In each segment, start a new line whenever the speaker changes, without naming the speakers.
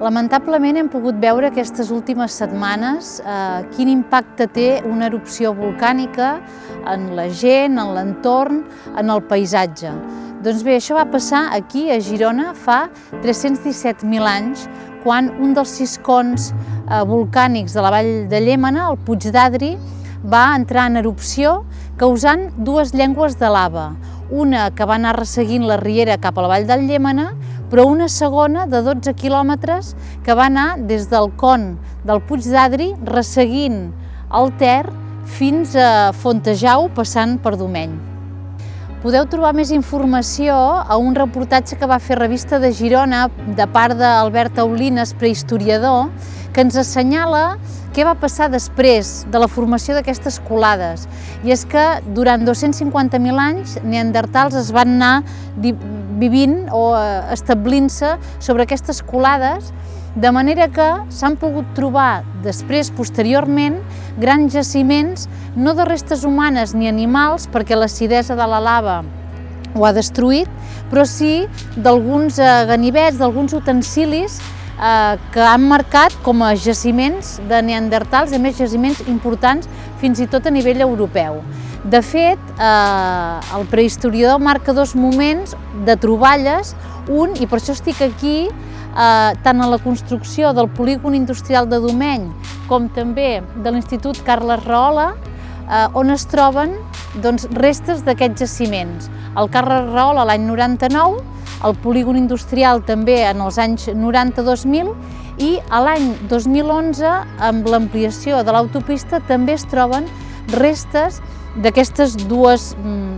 Lamentablement hem pogut veure aquestes últimes setmanes quin impacte té una erupció volcànica en la gent, en l'entorn, en el paisatge. Doncs bé, això va passar aquí a Girona fa 317.000 anys, quan un dels siscons volcànics de la vall de Llémena, el Puig d'Adri, va entrar en erupció causant dues llengües de lava, una que va anar resseguint la riera cap a la vall del Llémena, però una segona de 12 quilòmetres que va anar des del con del Puig d'Adri resseguint el Ter fins a Fontejau, passant per Domeny. Podeu trobar més informació a un reportatge que va fer Revista de Girona de part d'Albert Aulines, prehistoriador, que ens assenyala què va passar després de la formació d'aquestes colades. I és que durant 250.000 anys neandertals es van anar vivint o establint-se sobre aquestes colades, de manera que s'han pogut trobar després, posteriorment, grans jaciments, no de restes humanes ni animals, perquè l'acidesa de la lava ho ha destruït, però sí d'alguns ganivets, d'alguns utensilis que han marcat com a jaciments de neandertals, a més jaciments importants fins i tot a nivell europeu. De fet, el prehistoriador marca dos moments de troballes, un, i per això estic aquí, tant a la construcció del polígon industrial de Domeny com també de l'Institut Carles Rahola, on es troben restes d'aquests jaciments. El Carles Rahola l'any 99, el polígon industrial també en els anys 90-2000 i a l'any 2011, amb l'ampliació de l'autopista, també es troben restes d'aquestes dues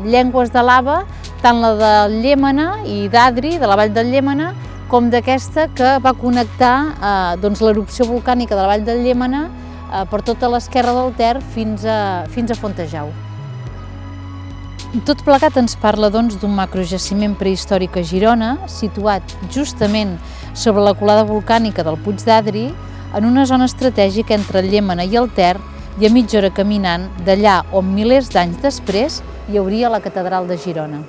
llengües de lava, tant la de Llémena i d'Adri, de la vall del Llémena, com d'aquesta que va connectar l'erupció volcànica de la vall del Llémena per tota l'esquerra del Ter fins a Fontejau. Tot plegat ens parla d'un macrojaciment prehistòric a Girona, situat justament sobre la colada volcànica del Puig d'Adri, en una zona estratègica entre el Llémena i el Ter, i a mitja hora caminant d'allà on milers d'anys després hi hauria la catedral de Girona.